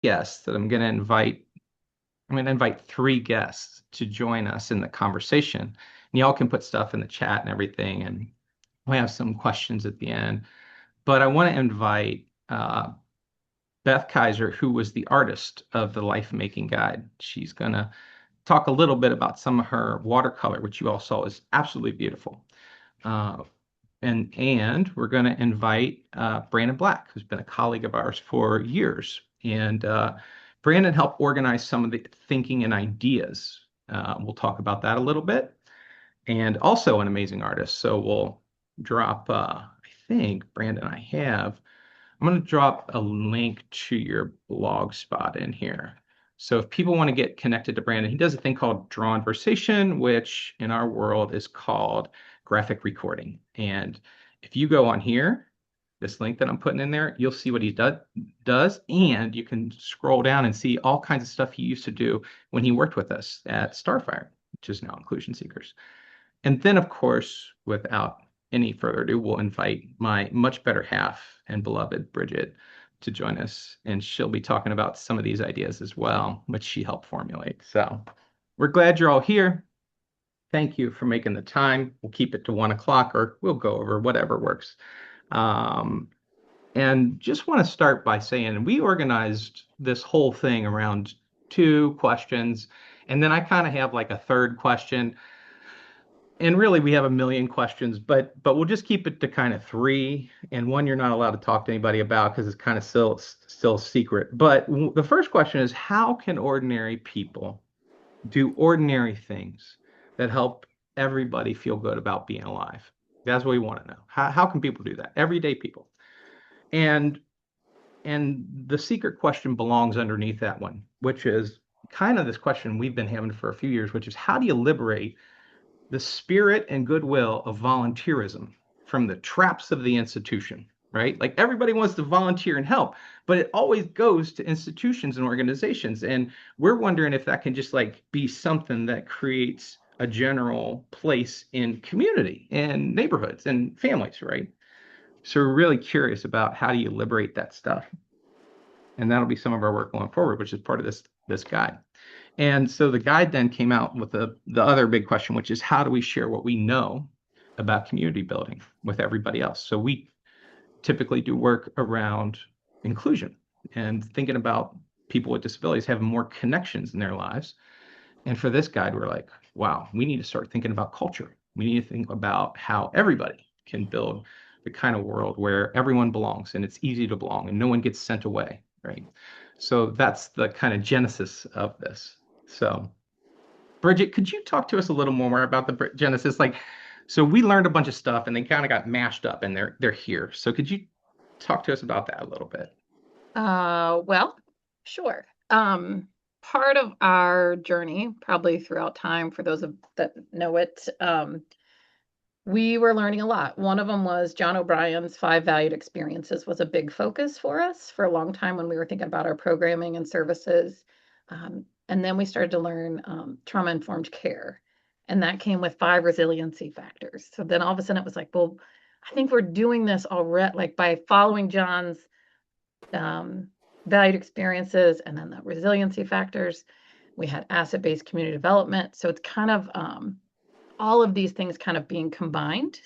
guests that I'm going to invite. I'm going to invite three guests to join us in the conversation. And y'all can put stuff in the chat and everything, and we have some questions at the end. But I want to invite Beth Kaiser, who was the artist of the Life Making Guide. She's going to talk a little bit about some of her watercolor, which you all saw is absolutely beautiful. Uh, and we're going to invite Brandon Black, who's been a colleague of ours for years. And Brandon helped organize some of the thinking and ideas. We'll talk about that a little bit. And also an amazing artist. So we'll drop, I think, Brandon, I'm going to drop a link to your blog spot in here. So if people want to get connected to Brandon, he does a thing called Drawnversation, which in our world is called graphic recording. And if you go on here, this link that I'm putting in there, you'll see what he does, and you can scroll down and see all kinds of stuff he used to do when he worked with us at Starfire, which is now Inclusion Seekers. And then, of course, without any further ado, we'll invite my much better half and beloved Bridget to join us. And she'll be talking about some of these ideas as well, which she helped formulate. So we're glad you're all here. Thank you for making the time. We'll keep it to 1 o'clock, or we'll go over whatever works. And just want to start by saying we organized this whole thing around two questions. And then I kind of have like a third question, and really we have a million questions, but we'll just keep it to kind of three, and one you're not allowed to talk to anybody about because it's kind of still secret. But the first question is, how can ordinary people do ordinary things that help everybody feel good about being alive? That's what we want to know. How can people do that? Everyday people. And and the secret question belongs underneath that one, which is kind of this question we've been having for a few years, which is, how do you liberate the spirit and goodwill of volunteerism from the traps of the institution, right? Like everybody wants to volunteer and help, but it always goes to institutions and organizations. And we're wondering if that can just like be something that creates a general place in community and neighborhoods and families, right? So we're really curious about how do you liberate that stuff. And that'll be some of our work going forward, which is part of this guide. And so the guide then came out with the other big question, which is, how do we share what we know about community building with everybody else? So we typically do work around inclusion and thinking about people with disabilities having more connections in their lives. And for this guide, we're like, wow, we need to start thinking about culture. We need to think about how everybody can build the kind of world where everyone belongs and it's easy to belong and no one gets sent away, right? So that's the kind of genesis of this. So, Bridget, could you talk to us a little more about the genesis? Like, so we learned a bunch of stuff and they kind of got mashed up and they're here. So could you talk to us about that a little bit? Well, sure. Part of our journey, probably throughout time, for those that know it, we were learning a lot. One of them was John O'Brien's Five Valued Experiences was a big focus for us for a long time when we were thinking about our programming and services. And then we started to learn trauma-informed care, and that came with five resiliency factors. So then all of a sudden it was like, well, I think we're doing this already, like by following John's um, valued experiences, and then the resiliency factors. We had asset-based community development. So it's kind of all of these things kind of being combined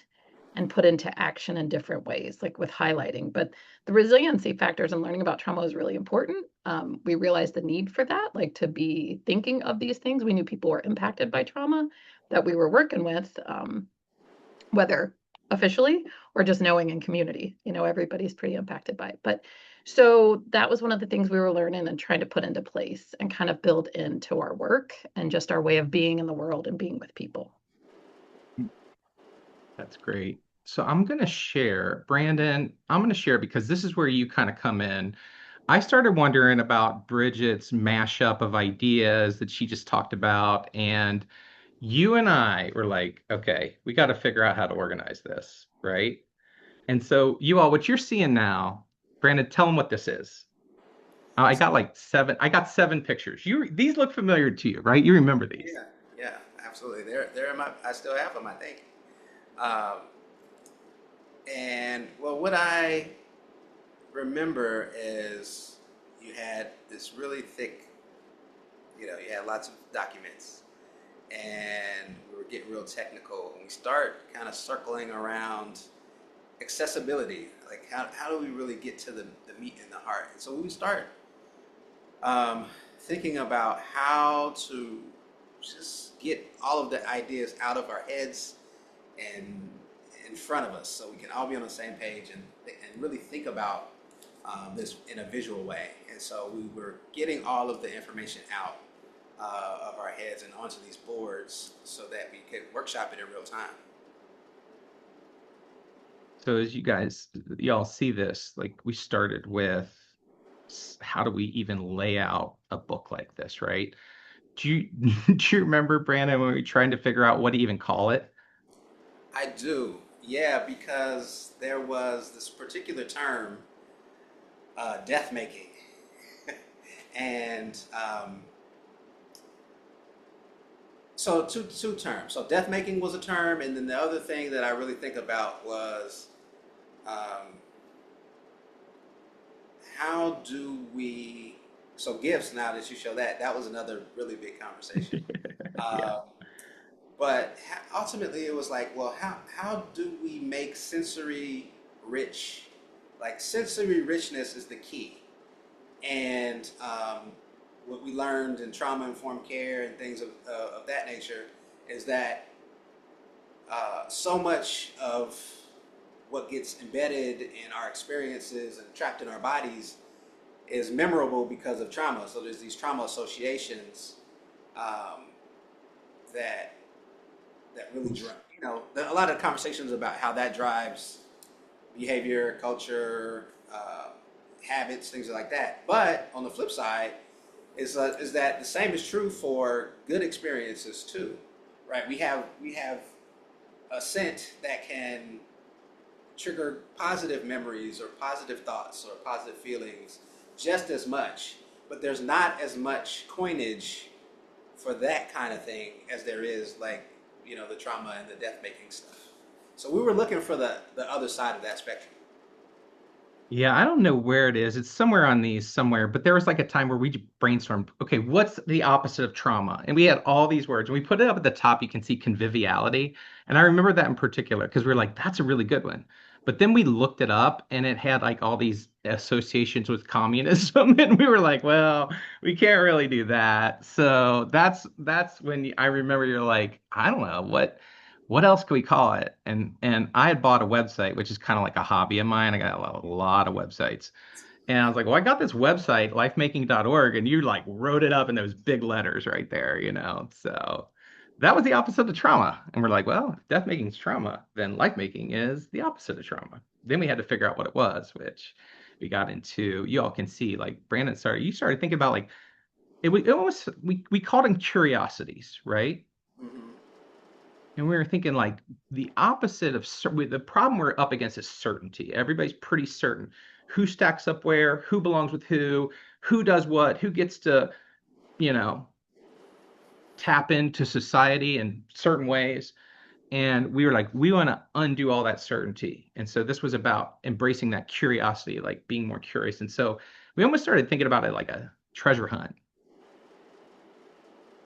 and put into action in different ways, like with highlighting. But the resiliency factors and learning about trauma is really important. We realized the need for that, like to be thinking of these things. We knew people were impacted by trauma that we were working with, whether officially or just knowing in community. Everybody's pretty impacted by it. But so that was one of the things we were learning and trying to put into place and kind of build into our work and just our way of being in the world and being with people. That's great. So I'm going to share, Brandon, I'm going to share because this is where you kind of come in. I started wondering about Bridget's mashup of ideas that she just talked about. And you and I were like, okay, we got to figure out how to organize this, right? And so you all, what you're seeing now, Brandon, tell them what this is. I got seven pictures. These look familiar to you, right? You remember these. Yeah, yeah, absolutely. They're in my. I still have them, I think. Um, and well, what I remember is, you had this really thick, you had lots of documents, and we were getting real technical. And we start kind of circling around accessibility, like how do we really get to the meat and the heart? And so we start um, thinking about how to just get all of the ideas out of our heads and in front of us so we can all be on the same page and really think about this in a visual way. And so we were getting all of the information out of our heads and onto these boards so that we could workshop it in real time. So as y'all see this, like we started with how do we even lay out a book like this, right? Do you do you remember, Brandon, when we were trying to figure out what to even call it? I do, yeah, because there was this particular term, death making, and so two terms. So death making was a term, and then the other thing that I really think about was um, how do we. So gifts. Now that you show that, that was another really big conversation. Yeah. Um, but ultimately, it was like, well, how do we make sensory rich? Like sensory richness is the key, and what we learned in trauma informed care and things of that nature is that so much of what gets embedded in our experiences and trapped in our bodies is memorable because of trauma. So there's these trauma associations um, that really drive. A lot of conversations about how that drives behavior, culture, habits, things like that. But on the flip side, is that the same is true for good experiences too, right? We have a scent that can trigger positive memories or positive thoughts or positive feelings just as much, but there's not as much coinage for that kind of thing as there is like the trauma and the death making stuff. So we were looking for the other side of that spectrum. Yeah, I don't know where it is. It's somewhere on these somewhere, but there was like a time where we brainstormed, okay, what's the opposite of trauma? And we had all these words and we put it up at the top. You can see conviviality. And I remember that in particular because we were like, that's a really good one. But then we looked it up and it had like all these associations with communism. And we were like, well, we can't really do that. So that's when I remember you're like, I don't know, what else could we call it? And I had bought a website, which is kind of like a hobby of mine. I got a lot of websites. And I was like, well, I got this website, lifemaking.org, and you like wrote it up in those big letters right there. So that was the opposite of trauma. And we're like, well, if death making is trauma, then life making is the opposite of trauma. Then we had to figure out what it was, which we got into. You all can see, like you started thinking about like it almost we called them curiosities, right? Mm-hmm. And we were thinking like the opposite of the problem we're up against is certainty. Everybody's pretty certain who stacks up where, who belongs with who does what, who gets to, you know, tap into society in certain ways. And we were like, we want to undo all that certainty. And so this was about embracing that curiosity, like being more curious. And so we almost started thinking about it like a treasure hunt.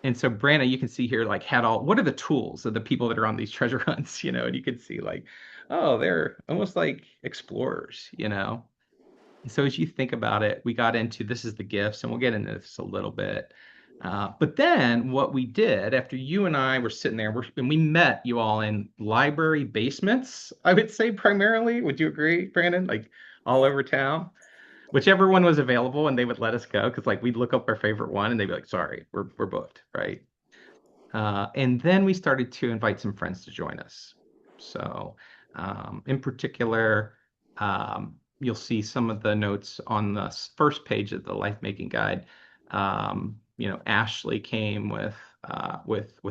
And so Brandon, you can see here, like had all, what are the tools of the people that are on these treasure hunts, and you can see like, oh, they're almost like explorers. And so as you think about it, we got into this is the gifts, and we'll get into this a little bit. But then what we did after you and I were sitting there, and we met you all in library basements, I would say primarily. Would you agree, Brandon? Like all over town? Whichever one was available, and they would let us go because like we'd look up our favorite one, and they'd be like, "Sorry, we're booked," right? And then we started to invite some friends to join us. So, in particular, you'll see some of the notes on the first page of the Life Making Guide. Ashley came with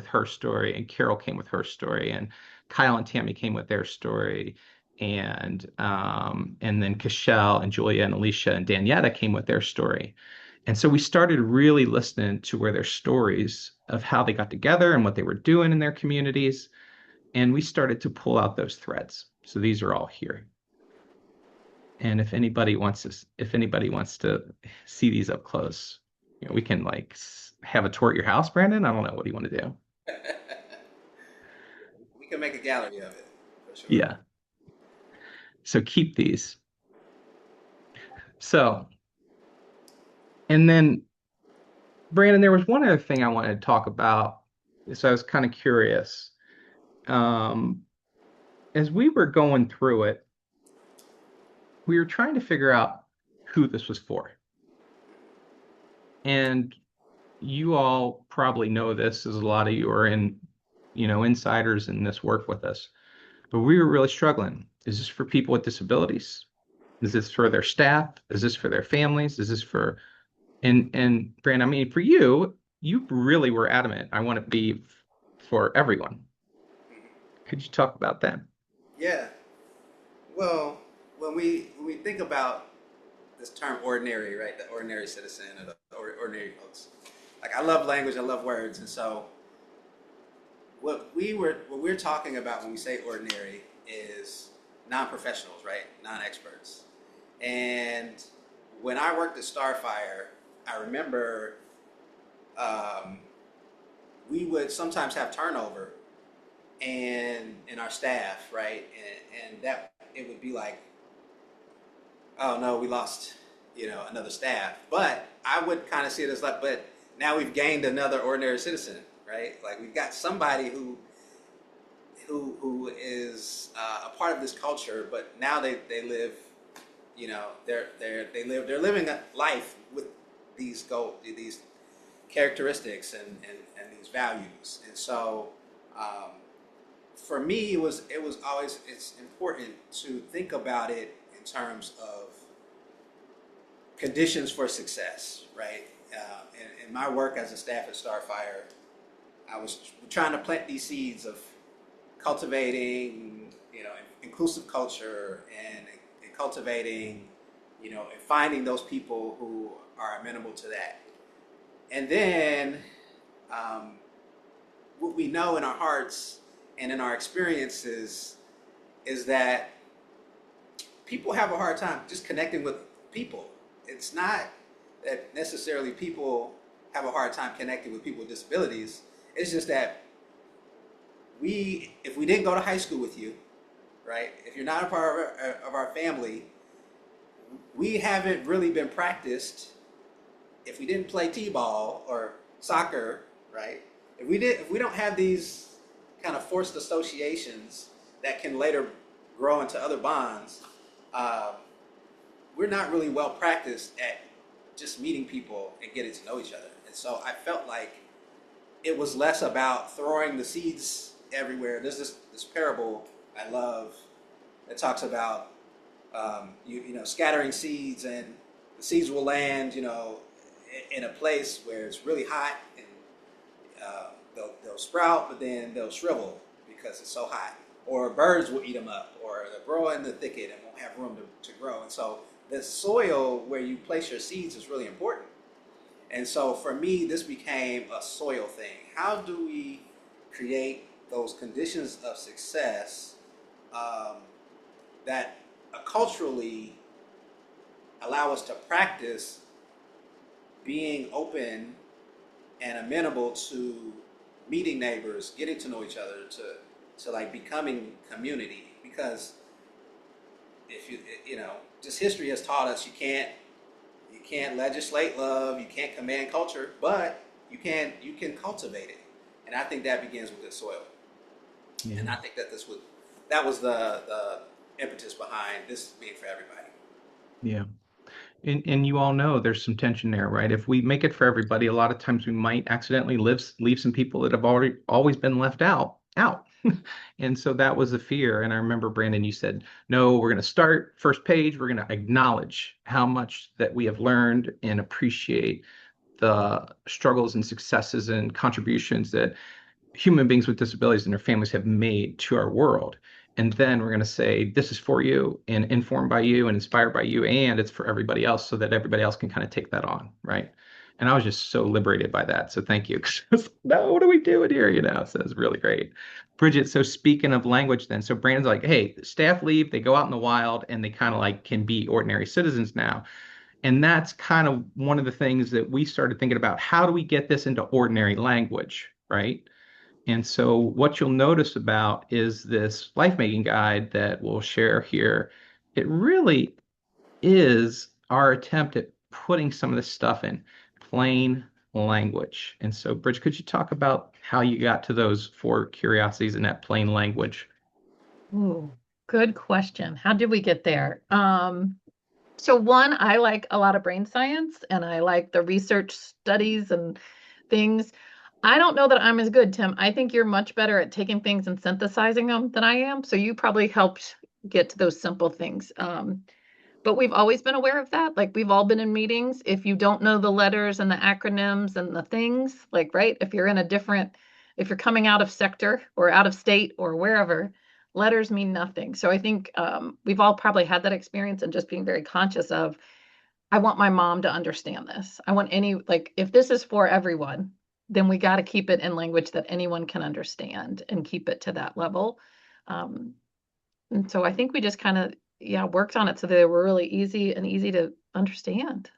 her story, and Carol came with her story, and Kyle and Tammy came with their story, and then Cashel and Julia and Alicia and Danietta came with their story. And so we started really listening to where their stories of how they got together and what they were doing in their communities. And we started to pull out those threads. So these are all here. And if anybody wants to see these up close, we can like have a tour at your house, Brandon. I don't know. What do you want to do? We can make a gallery of it for sure. Yeah. So keep these. So, and then Brandon, there was one other thing I wanted to talk about. So I was kind of curious. Um, as we were going through it, we were trying to figure out who this was for. And you all probably know this, as a lot of you are insiders in this work with us. But we were really struggling. Is this for people with disabilities? Is this for their staff? Is this for their families? Is this for and Brandon, I mean, for you, you really were adamant. I want it to be for everyone. Could you talk about that? Yeah. Well, when we think about this term ordinary, right? The ordinary citizen or the ordinary folks. Like I love language, I love words, and so what we're talking about when we say ordinary is non-professionals, right? Non-experts. And when I worked at Starfire, I remember um, we would sometimes have turnover and in our staff, right? And that it would be like, oh no, we lost, another staff. But I would kind of see it as like, but now we've gained another ordinary citizen, right? Like we've got somebody who is a part of this culture, but now they live, they're living a life with these characteristics and these values, and so um, for me it was always it's important to think about it in terms of conditions for success, right? In my work as a staff at Starfire, I was trying to plant these seeds of cultivating, inclusive culture and cultivating, and finding those people who are amenable to that. And then what we know in our hearts and in our experiences is that people have a hard time just connecting with people. It's not that necessarily people have a hard time connecting with people with disabilities. It's just that if we didn't go to high school with you, right? If you're not a part of our family, we haven't really been practiced. If we didn't play t-ball or soccer, right? If we don't have these kind of forced associations that can later grow into other bonds, uh, we're not really well practiced at just meeting people and getting to know each other. And so I felt like it was less about throwing the seeds everywhere. There's this parable I love that talks about scattering seeds, and the seeds will land in a place where it's really hot, and they'll sprout, but then they'll shrivel because it's so hot. Or birds will eat them up, or they'll grow in the thicket and won't have room to grow. And so the soil where you place your seeds is really important. And so for me, this became a soil thing. How do we create those conditions of success um, that culturally allow us to practice being open and amenable to meeting neighbors, getting to know each other, to like becoming community? Because if just history has taught us you can't legislate love, you can't command culture, but you can cultivate it. And I think that begins with the soil. Yeah. And I think that was the impetus behind this being for everybody. Yeah. And you all know there's some tension there, right? If we make it for everybody, a lot of times we might accidentally leave some people that have already always been left out. And so that was the fear. And I remember, Brandon, you said, no, we're going to start first page. We're going to acknowledge how much that we have learned and appreciate the struggles and successes and contributions that human beings with disabilities and their families have made to our world. And then we're going to say, this is for you and informed by you and inspired by you, and it's for everybody else so that everybody else can kind of take that on, right? And I was just so liberated by that. So thank you. 'Cause I was like, no, what are we doing here? So it's really great. Bridget, so speaking of language then, so Brandon's like, hey, staff leave, they go out in the wild and they kind of like can be ordinary citizens now. And that's kind of one of the things that we started thinking about. How do we get this into ordinary language, right? And so what you'll notice about is this life making guide that we'll share here. It really is our attempt at putting some of this stuff in plain language. And so, Bridge, could you talk about how you got to those four curiosities in that plain language? Ooh, good question. How did we get there? So one, I like a lot of brain science and I like the research studies and things. I don't know that I'm as good, Tim. I think you're much better at taking things and synthesizing them than I am. So you probably helped get to those simple things. But we've always been aware of that. Like we've all been in meetings. If you don't know the letters and the acronyms and the things, like, right, if you're in a different, if you're coming out of sector or out of state or wherever, letters mean nothing. So I think we've all probably had that experience and just being very conscious of, I want my mom to understand this. I want any, like, if this is for everyone, then we got to keep it in language that anyone can understand and keep it to that level. Um, and so I think we just kind of, yeah, worked on it so they were really easy to understand.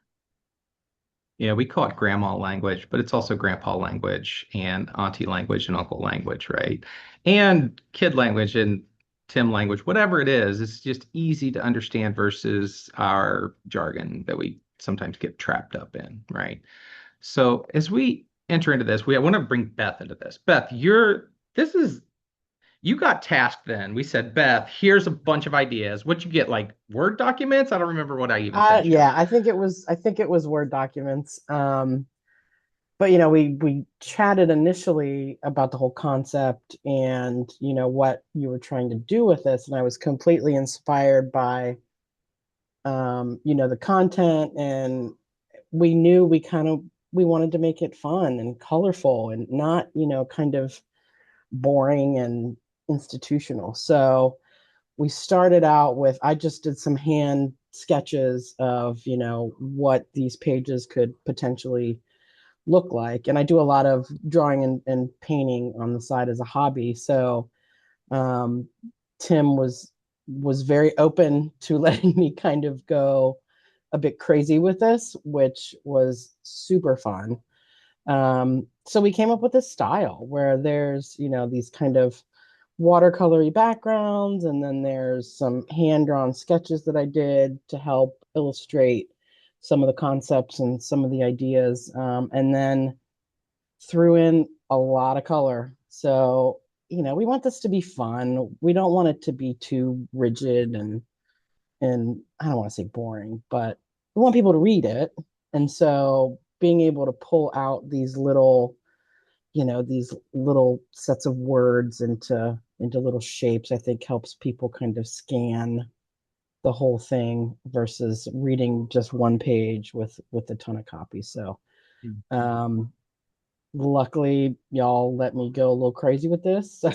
Yeah, we call it grandma language, but it's also grandpa language and auntie language and uncle language, right? And kid language and Tim language, whatever it is, it's just easy to understand versus our jargon that we sometimes get trapped up in, right? So as we enter into this, I want to bring Beth into this. Beth, you got tasked then. We said, Beth, here's a bunch of ideas. What'd you get? Like Word documents? I don't remember what I even sent you. Yeah, I think it was Word documents. But we chatted initially about the whole concept and what you were trying to do with this, and I was completely inspired by the content, and we knew we wanted to make it fun and colorful and not, kind of boring and institutional. So we started out with, I just did some hand sketches of, what these pages could potentially look like. And I do a lot of drawing and painting on the side as a hobby. So um, Tim was very open to letting me kind of go a bit crazy with this, which was super fun. So we came up with this style where there's, these kind of watercolory backgrounds, and then there's some hand-drawn sketches that I did to help illustrate some of the concepts and some of the ideas, and then threw in a lot of color. So, we want this to be fun. We don't want it to be too rigid and I don't want to say boring, but we want people to read it. And so being able to pull out these little sets of words into little shapes, I think helps people kind of scan the whole thing versus reading just one page with a ton of copies. So um luckily y'all let me go a little crazy with this. So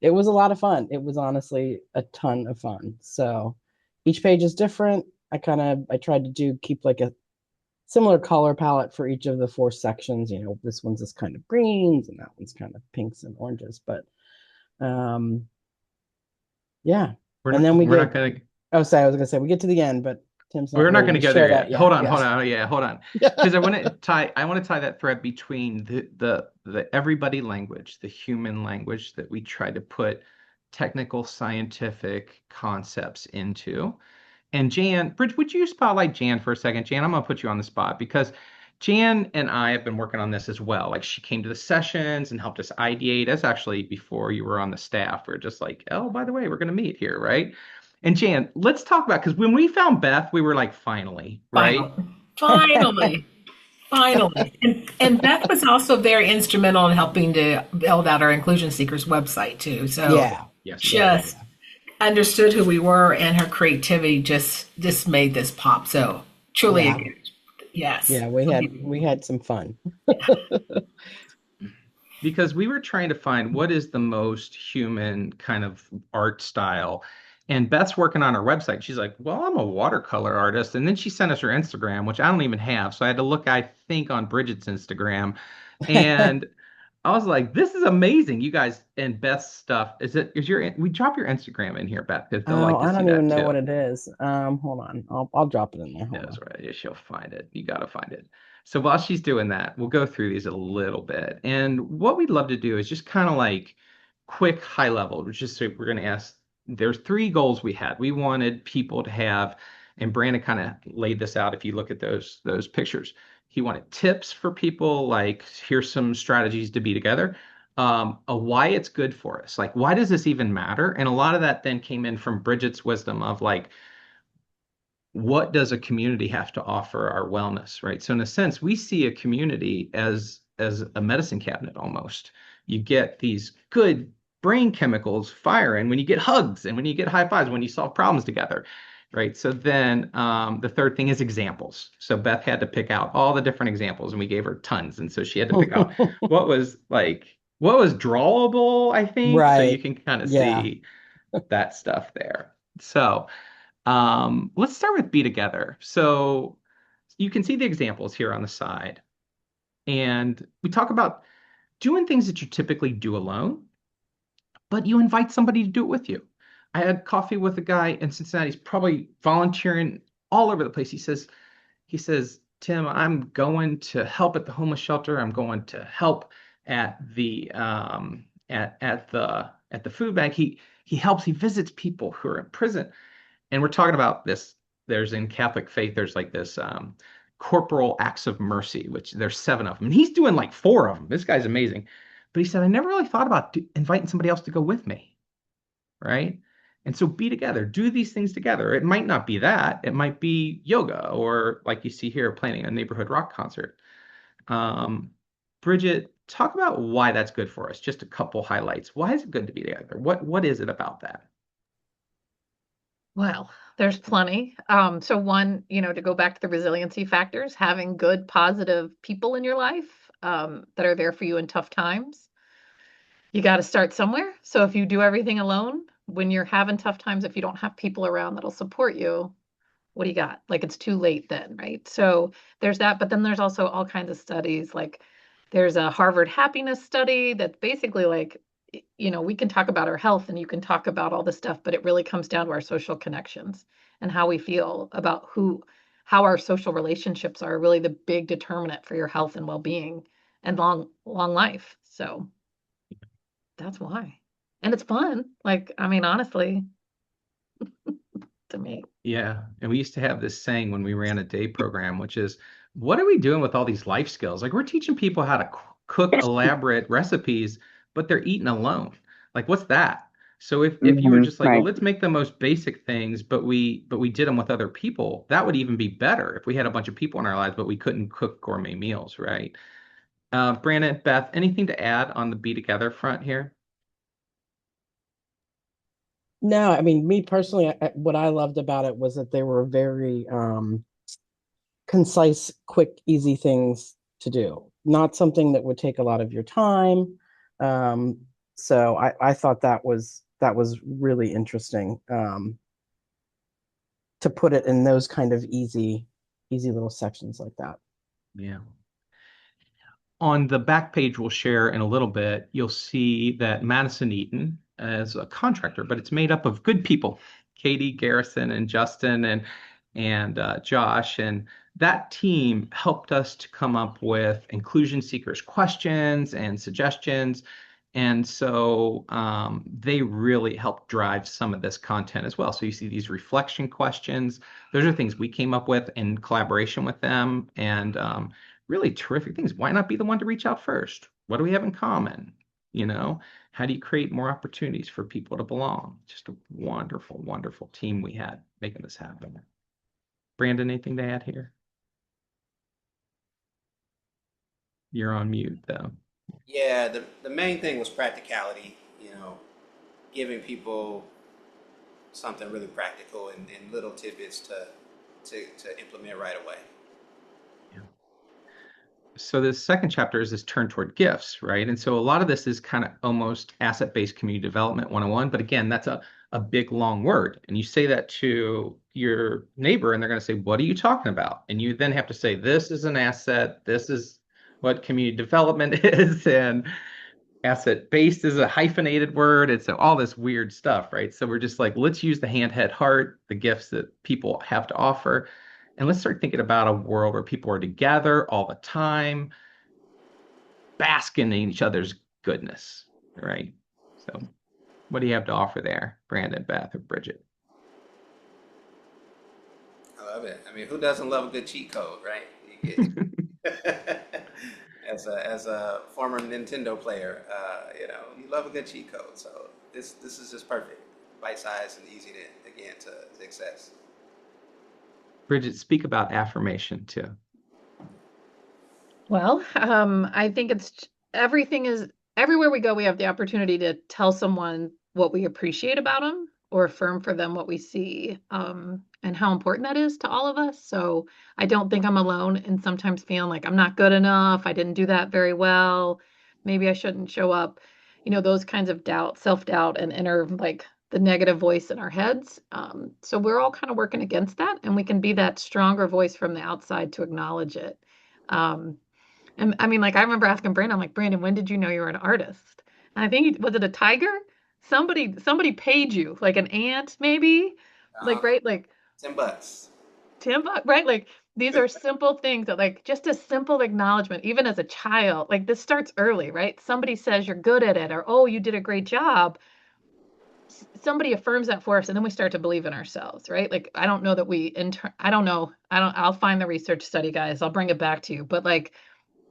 it was a lot of fun. It was honestly a ton of fun. So each page is different. I tried to keep like a similar color palette for each of the four sections. This one's this kind of greens and that one's kind of pinks and oranges. But um, yeah. We're And not, then we we're not get, going oh, sorry, I was gonna say we get to the end, but Tim's not We're not ready going to to go share there that yet. yet. Hold Yes. on. Oh, yeah, hold on. Because I want to tie that thread between the everybody language, the human language that we try to put technical scientific concepts into. And Jan, Bridge, would you spotlight Jan for a second? Jan, I'm gonna put you on the spot because Jan and I have been working on this as well. Like she came to the sessions and helped us ideate. That's actually before you were on the staff. We are just like, oh, by the way, we're gonna meet here, right? And Jan, let's talk about because when we found Beth, we were like, finally, Finally, right? finally, finally. And Beth was also very instrumental in helping to build out our Inclusion Seekers website too. So Yeah. Yes, she Yeah. did. Yeah. just Yeah. understood who we were, and her creativity just made this pop. So truly, Yeah. yes. Yeah. We had some fun. Because we were trying to find what is the most human kind of art style. And Beth's working on her website. She's like, well, I'm a watercolor artist. And then she sent us her Instagram, which I don't even have. So I had to look, I think, on Bridget's Instagram. And I was like, this is amazing. You guys and Beth's stuff. We drop your Instagram in here, Beth, because they'll Oh, like to I see don't even that know too. what it is. Hold on. I'll drop it in there. Hold Knows on. right. She'll find it. You got to find it. So while she's doing that, we'll go through these a little bit. And what we'd love to do is just kind of like quick high level, which is so we're going to ask. There's three goals we had. We wanted people to have, and Brandon kind of laid this out. If you look at those pictures, he wanted tips for people, like here's some strategies to be together. A why it's good for us. Like, why does this even matter? And a lot of that then came in from Bridget's wisdom of like, what does a community have to offer our wellness, right? So in a sense, we see a community as a medicine cabinet almost. You get these good brain chemicals firing when you get hugs and when you get high fives, when you solve problems together, right? So then the third thing is examples. So Beth had to pick out all the different examples, and we gave her tons, and so she had to pick out what was drawable, I think, so you Right. can kind of Yeah. see that stuff there. So let's start with be together. So you can see the examples here on the side. And we talk about doing things that you typically do alone, but you invite somebody to do it with you. I had coffee with a guy in Cincinnati. He's probably volunteering all over the place. He says, Tim, I'm going to help at the homeless shelter. I'm going to help at the food bank. He helps, he visits people who are in prison, and we're talking about this. There's in Catholic faith, there's like this corporal acts of mercy, which there's seven of them. And he's doing like four of them. This guy's amazing. But he said, I never really thought about inviting somebody else to go with me. Right. And so be together, do these things together. It might not be that, it might be yoga, or like you see here, planning a neighborhood rock concert. Um, Bridget, talk about why that's good for us. Just a couple highlights. Why is it good to be together? What is it about that? Well, there's plenty. So one, to go back to the resiliency factors, having good, positive people in your life, that are there for you in tough times. You got to start somewhere. So if you do everything alone, when you're having tough times, if you don't have people around that'll support you, what do you got? Like it's too late then, right? So there's that, but then there's also all kinds of studies. Like there's a Harvard happiness study that's basically like, we can talk about our health and you can talk about all this stuff, but it really comes down to our social connections and how we feel about how our social relationships are really the big determinant for your health and well-being and long life. So that's why. And it's fun. Like, I mean, honestly, to me. Yeah, and we used to have this saying when we ran a day program, which is, what are we doing with all these life skills? Like we're teaching people how to cook elaborate recipes, but they're eating alone. Like what's that? So if you were just like, well, Right. let's make the most basic things, but we did them with other people, that would even be better if we had a bunch of people in our lives, but we couldn't cook gourmet meals, right? Brandon, Beth, anything to add on the Be Together front here? No, I mean, me personally, what I loved about it was that they were very concise, quick, easy things to do. Not something that would take a lot of your time. Um, so I thought that was really interesting, to put it in those kind of easy little sections like that. Yeah. On the back page we'll share in a little bit, you'll see that Madison Eaton is a contractor, but it's made up of good people, Katie, Garrison, and Justin, and Josh. And that team helped us to come up with inclusion seekers questions and suggestions. And so they really helped drive some of this content as well. So you see these reflection questions. Those are things we came up with in collaboration with them. And really terrific things. Why not be the one to reach out first? What do we have in common? You know, how do you create more opportunities for people to belong? Just a wonderful, wonderful team we had making this happen. Brandon, anything to add here? You're on mute, though. Yeah, the main thing was practicality, giving people something really practical and little tidbits to implement right away. Yeah. so the second chapter is this turn toward gifts, right? And so a lot of this is kind of almost asset-based community development 101. But again, that's a big long word. And you say that to your neighbor, and they're going to say, what are you talking about? And you then have to say, this is an asset, this is what community development is, and asset based is a hyphenated word. It's all this weird stuff, right? So we're just like, let's use the hand, head, heart, the gifts that people have to offer. And let's start thinking about a world where people are together all the time, basking in each other's goodness, right? So what do you have to offer there, Brandon, Beth, or Bridget? I love it. I mean, who doesn't love a good cheat code, right? You get, as a former Nintendo player, you love a good cheat code. So this is just perfect, bite sized and easy to again to access. Bridget, speak about affirmation too. Well, I think everything is everywhere we go, we have the opportunity to tell someone what we appreciate about them or affirm for them what we see, and how important that is to all of us. So I don't think I'm alone in sometimes feeling like I'm not good enough. I didn't do that very well. Maybe I shouldn't show up. Those kinds of doubt, self-doubt, and inner like the negative voice in our heads. So we're all kind of working against that, and we can be that stronger voice from the outside to acknowledge it. Um, and I mean, like, I remember asking Brandon, I'm like, Brandon, when did you know you were an artist? And I think, was it a tiger? Somebody paid you, like an ant, maybe? Like, Um, right? Like, $10. 10 bucks, right? Like, these are simple things that, like, just a simple acknowledgement, even as a child, like, this starts early, right? Somebody says you're good at it, or, oh, you did a great job. Somebody affirms that for us, and then we start to believe in ourselves, right? Like, I don't know that I don't know. I'll find the research study, guys. I'll bring it back to you. But, like,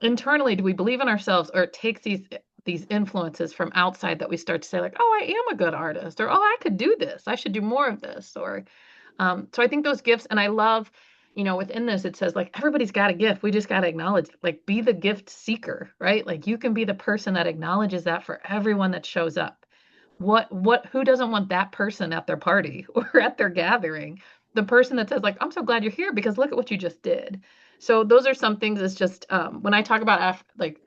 internally, do we believe in ourselves, or it takes these influences from outside that we start to say like, oh, I am a good artist, or oh, I could do this, I should do more of this, or so I think those gifts, and I love, within this it says like everybody's got a gift, we just got to acknowledge, like, be the gift seeker, right? Like, you can be the person that acknowledges that for everyone that shows up. Who doesn't want that person at their party or at their gathering? The person that says like, I'm so glad you're here because look at what you just did. So those are some things. It's just when I talk about like,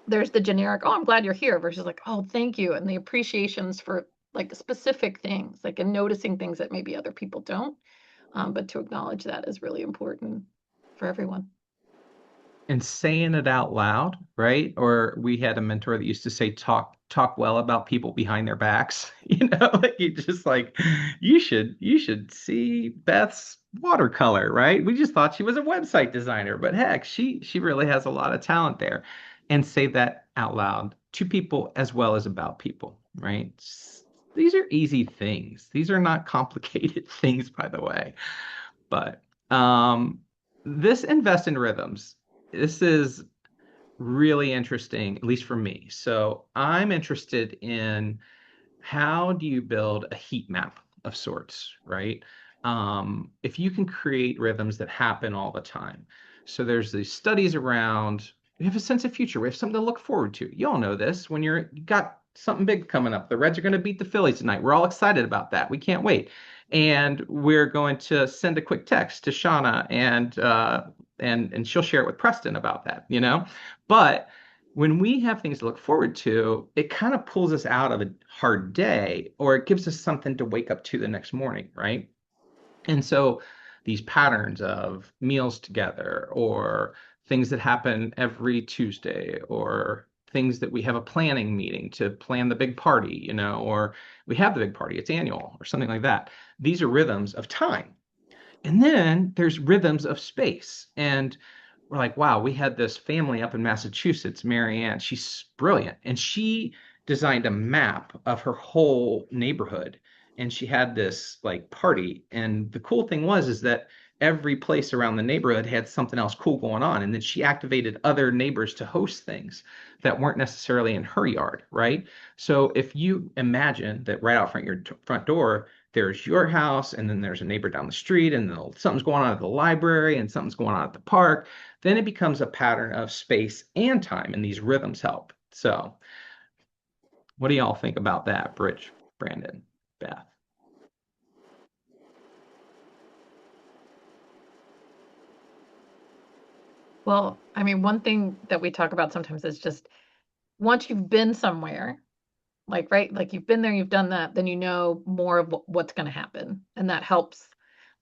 there's the generic, oh, I'm glad you're here, versus like, oh, thank you, and the appreciations for like specific things, like, and noticing things that maybe other people don't. But to acknowledge that is really important for everyone. And saying it out loud, right? Or we had a mentor that used to say, talk well about people behind their backs. Like you just like, you should see Beth's watercolor, right? We just thought she was a website designer, but heck, she really has a lot of talent there. And say that out loud to people as well as about people, right? These are easy things. These are not complicated things, by the way. But this invest in rhythms. This is really interesting, at least for me. So I'm interested in how do you build a heat map of sorts, right? If you can create rhythms that happen all the time. So there's these studies around, we have a sense of future. We have something to look forward to. You all know this. When you got something big coming up, the Reds are going to beat the Phillies tonight. We're all excited about that. We can't wait. And we're going to send a quick text to Shauna, and she'll share it with Preston about that. But when we have things to look forward to, it kind of pulls us out of a hard day, or it gives us something to wake up to the next morning, right? And so these patterns of meals together, or things that happen every Tuesday, or things that we have a planning meeting to plan the big party, or we have the big party, it's annual, or something like that. These are rhythms of time. And then there's rhythms of space. And we're like, wow, we had this family up in Massachusetts, Mary Ann. She's brilliant. And she designed a map of her whole neighborhood. And she had this like party. And the cool thing is that every place around the neighborhood had something else cool going on. And then she activated other neighbors to host things that weren't necessarily in her yard, right? So if you imagine that right out front your front door, there's your house, and then there's a neighbor down the street, and then something's going on at the library, and something's going on at the park, then it becomes a pattern of space and time, and these rhythms help. So, what do y'all think about that, Bridge, Brandon, Beth? Well, I mean, one thing that we talk about sometimes is just once you've been somewhere, like, right, like you've been there, you've done that, then you know more of what's going to happen. And that helps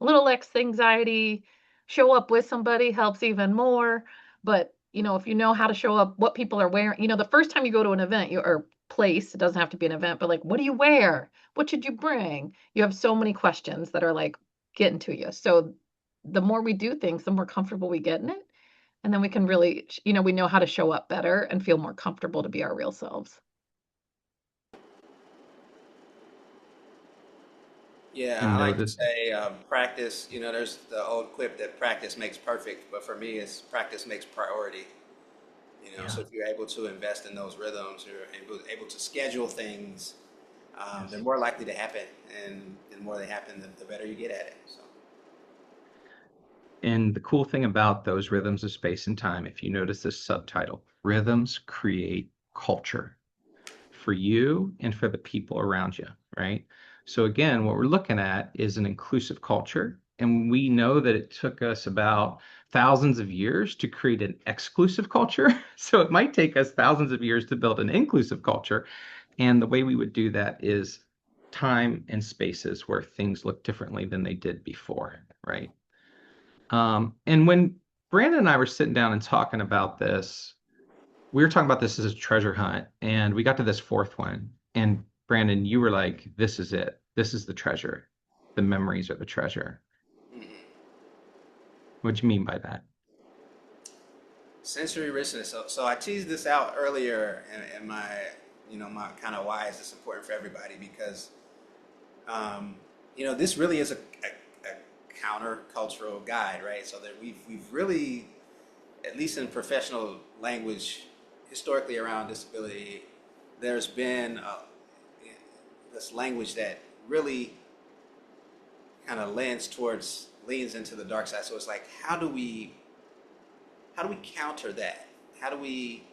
a little less anxiety. Show up with somebody helps even more. But, if you know how to show up, what people are wearing, the first time you go to an event, or place, it doesn't have to be an event, but like, what do you wear? What should you bring? You have so many questions that are like getting to you. So the more we do things, the more comfortable we get in it. And then we can really, we know how to show up better and feel more comfortable to be our real selves. Yeah, And I like to notice. say practice. There's the old quip that practice makes perfect, but for me, it's practice makes priority. Yeah. So if you're able to invest in those rhythms, you're able to schedule things, they're Yes. more likely to happen, and the more they happen, the better you get at it. So And the cool thing about those rhythms of space and time, if you notice this subtitle, rhythms create culture for you and for the people around you, right? So again, what we're looking at is an inclusive culture. And we know that it took us about thousands of years to create an exclusive culture. So it might take us thousands of years to build an inclusive culture. And the way we would do that is time and spaces where things look differently than they did before, right? And when Brandon and I were sitting down and talking about this, we were talking about this as a treasure hunt, and we got to this fourth one. And Brandon, you were like, "This is it. This is the treasure. The memories are the treasure." mhm. What do you mean by that? Sensory richness. So I teased this out earlier in my, my kind of why is this important for everybody because, um, this really is a counter-cultural guide, right? So that we've really, at least in professional language, historically around disability, there's been this language that really kind of leans into the dark side. So it's like, how do we counter that? How do we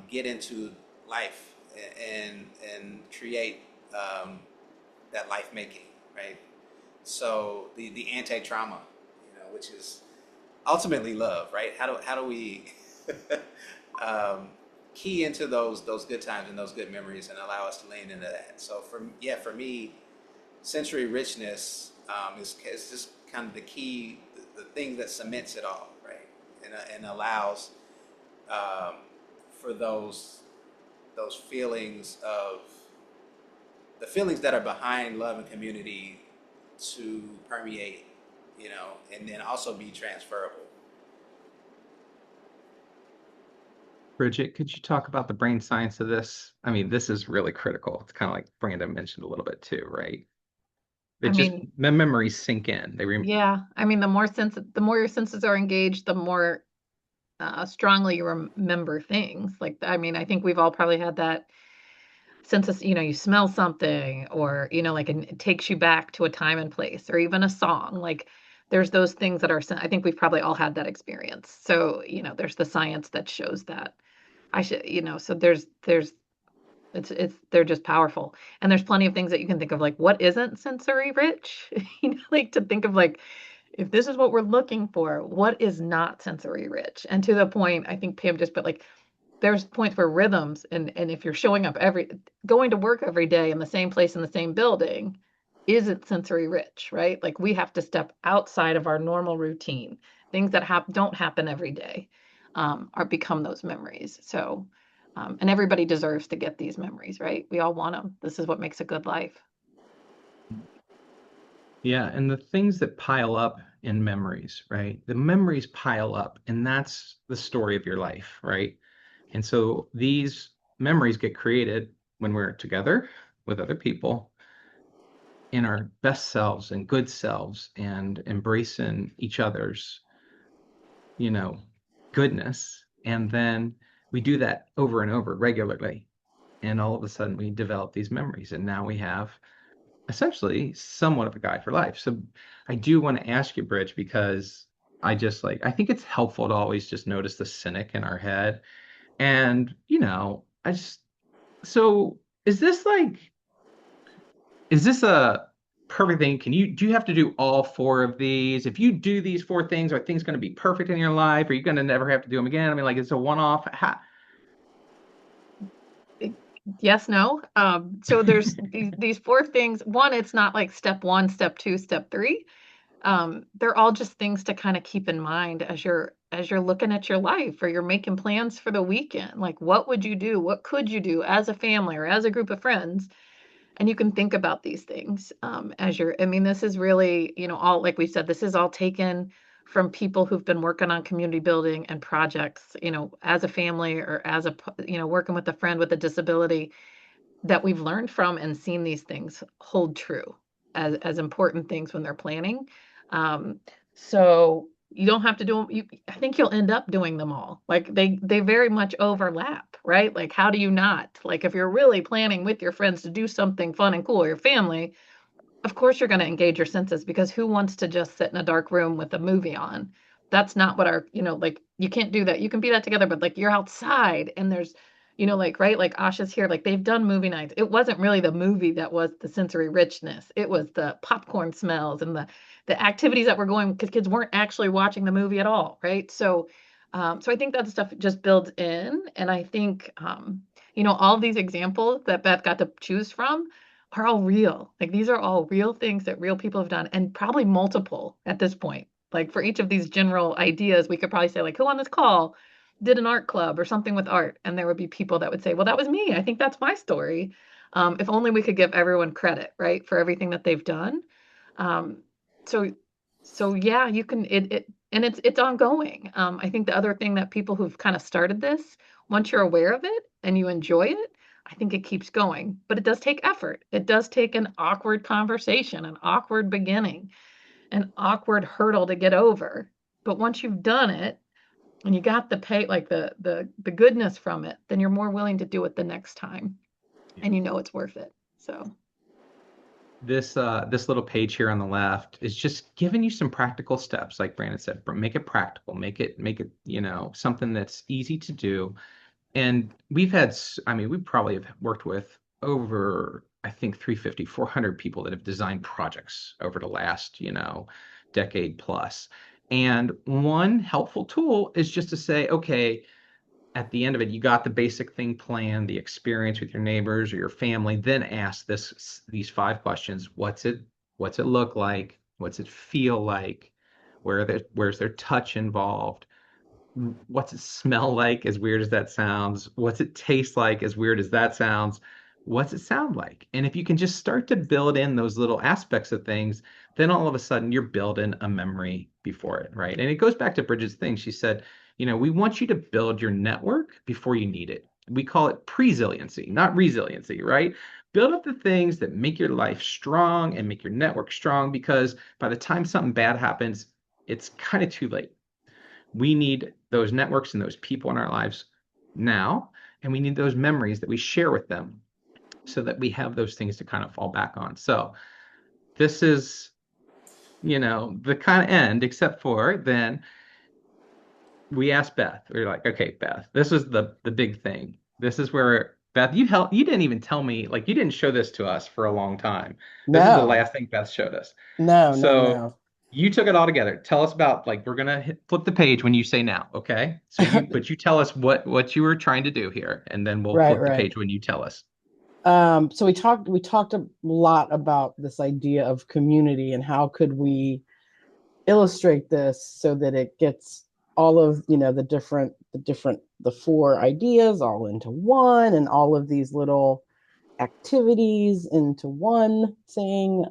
get into life and create um, that life making, right? So the anti trauma, which is ultimately love, right? How do we um, key into those good times and those good memories and allow us to lean into that? So for me, sensory richness is just kind of the key, the thing that cements it all, right? And allows um, for those feelings of the feelings that are behind love and community to permeate, and then also be transferable. Bridget, could you talk about the brain science of this? I mean, this is really critical. It's kind of like Brandon mentioned a little bit too, right? It I just mean, the memories sink in. yeah, I mean, the more your senses are engaged, the more strongly you remember things. Like, I mean, I think we've all probably had that sense of, you smell something or, like it takes you back to a time and place or even a song. Like there's those things that are, I think we've probably all had that experience. So, there's the science that shows that. I should, so they're just powerful. And there's plenty of things that you can think of, like what isn't sensory rich? Like to think of like, if this is what we're looking for, what is not sensory rich? And to the point, I think Pam just put like, there's points where rhythms and if you're showing up going to work every day in the same place in the same building isn't sensory rich, right? Like we have to step outside of our normal routine. Things that don't happen every day are become those memories. So, and everybody deserves to get these memories, right? We all want them. This is what makes a good life. Yeah, and the things that pile up in memories, right? The memories pile up, and that's the story of your life, right? And so these memories get created when we're together with other people in our best selves and good selves and embracing each other's, you know, goodness. And then we do that over and over regularly. And all of a sudden we develop these memories. And now we have essentially somewhat of a guide for life. So I do want to ask you, Bridge, because I think it's helpful to always just notice the cynic in our head. And, so is this like, is this a perfect thing. Do you have to do all four of these? If you do these four things, are things going to be perfect in your life? Are you going to never have to do them again? I mean, like it's a one-off. Yes, no. So there's these four things. One, it's not like step one, step two, step three. They're all just things to kind of keep in mind as you're looking at your life or you're making plans for the weekend. Like, what would you do? What could you do as a family or as a group of friends? And you can think about these things as you're, I mean, this is really, all, like we said, this is all taken from people who've been working on community building and projects, as a family or as working with a friend with a disability that we've learned from and seen these things hold true as important things when they're planning. Um, so you don't have to do them. I think you'll end up doing them all. Like they very much overlap, right? Like how do you not? Like if you're really planning with your friends to do something fun and cool or your family, of course you're going to engage your senses because who wants to just sit in a dark room with a movie on? That's not what like you can't do that. You can be that together, but like you're outside and there's, like, right, like Asha's here, like they've done movie nights. It wasn't really the movie that was the sensory richness. It was the popcorn smells and the activities that were going because kids weren't actually watching the movie at all, right? So I think that stuff just builds in, and I think all of these examples that Beth got to choose from are all real. Like these are all real things that real people have done and probably multiple at this point. Like for each of these general ideas, we could probably say like who on this call did an art club or something with art, and there would be people that would say, "Well, that was me. I think that's my story." If only we could give everyone credit, right, for everything that they've done. Um, so so yeah, you can it and it's ongoing. I think the other thing that people who've kind of started this, once you're aware of it and you enjoy it, I think it keeps going, but it does take effort. It does take an awkward conversation, an awkward beginning, an awkward hurdle to get over. But once you've done it and you got the pay, like the goodness from it, then you're more willing to do it the next time, and it's worth it. So This little page here on the left is just giving you some practical steps, like Brandon said, make it practical, make it, something that's easy to do. And I mean, we probably have worked with over, I think, 350, 400 people that have designed projects over the last, decade plus. And one helpful tool is just to say, okay, at the end of it, you got the basic thing planned, the experience with your neighbors or your family, then ask these five questions. What's it look like? What's it feel like? Where's their touch involved? What's it smell like, as weird as that sounds? What's it taste like, as weird as that sounds? What's it sound like? And if you can just start to build in those little aspects of things, then all of a sudden you're building a memory before it, right? And it goes back to Bridget's thing. She said, we want you to build your network before you need it. We call it presiliency, not resiliency, right? Build up the things that make your life strong and make your network strong, because by the time something bad happens, it's kind of too late. We need those networks and those people in our lives now, and we need those memories that we share with them so that we have those things to kind of fall back on. So this is, the kind of end, except for then we asked Beth, we were like, okay, Beth, this is the big thing. This is where Beth, you didn't even tell me, like you didn't show this to us for a long time. This is the No, last thing Beth showed us. no, no, So no. you took it all together. Tell us about, like, we're gonna flip the page when you say now, okay? But you tell us what you were trying to do here, and then we'll Right, flip the right. page when you tell us. So we talked a lot about this idea of community and how could we illustrate this so that it gets all of the four ideas all into one and all of these little activities into one thing.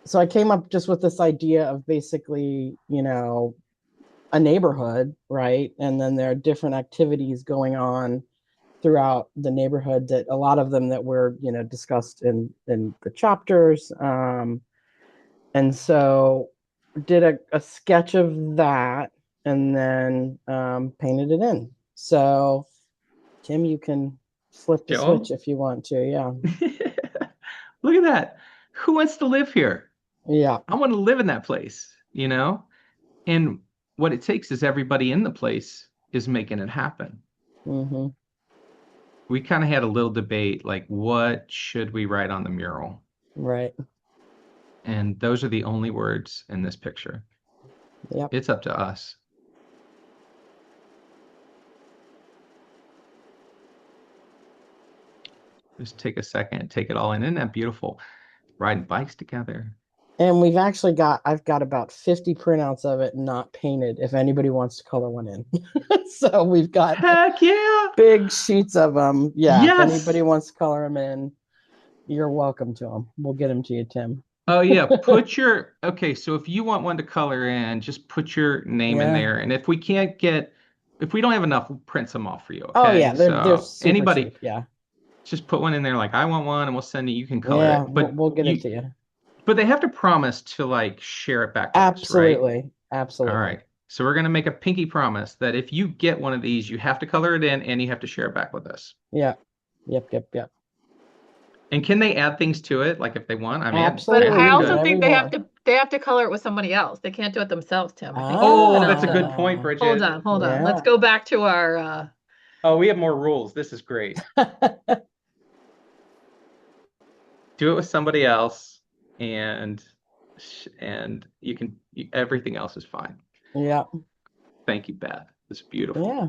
So I came up just with this idea of basically, a neighborhood, right? And then there are different activities going on throughout the neighborhood, that a lot of them that were, discussed in the chapters. And so did a sketch of that and then painted it in. So Tim, you can flip the switch Joel, if you want to. Yeah. look at that. Who wants to live here? Yeah. I want to live in that place. And what it takes is everybody in the place is making it happen. Hmm. We kind of had a little debate, like, what should we write on the mural? Right. And those are the only words in this picture. Yep. It's up to us. Just take a second, take it all in. Isn't that beautiful? Riding bikes together. And I've got about 50 printouts of it not painted if anybody wants to color one in. So we've got Heck yeah. big sheets of them. Yeah, if Yes. anybody wants to color them in, you're welcome to them. We'll get them to you, Tim. Oh yeah, okay, so if you want one to color in, just put your name in Yeah. there. And if we don't have enough, we'll print some off for you, Oh okay? yeah, they're So super anybody, cheap. Yeah. just put one in there like I want one and we'll send it, you can color Yeah, it. we'll get it to you. But they have to promise to like share it back with us, right? Absolutely. All Absolutely. right. So we're gonna make a pinky promise that if you get one of these, you have to color it in and you have to share it back with us. Yeah. Yep, yep, yep. And can they add things to it, like if they want? I mean, But Absolutely. I You apparently can do also could. whatever think you want. they have to color it with somebody else. They can't do it themselves, Tim. I think you have to Oh, know that's a good that. point, Ah, Hold Bridget. on, hold on. Let's yeah. go back to our Oh, we have more rules. This is great. Do it with somebody else, and everything else is fine. Yeah. Thank you, Beth. It's beautiful. Yeah.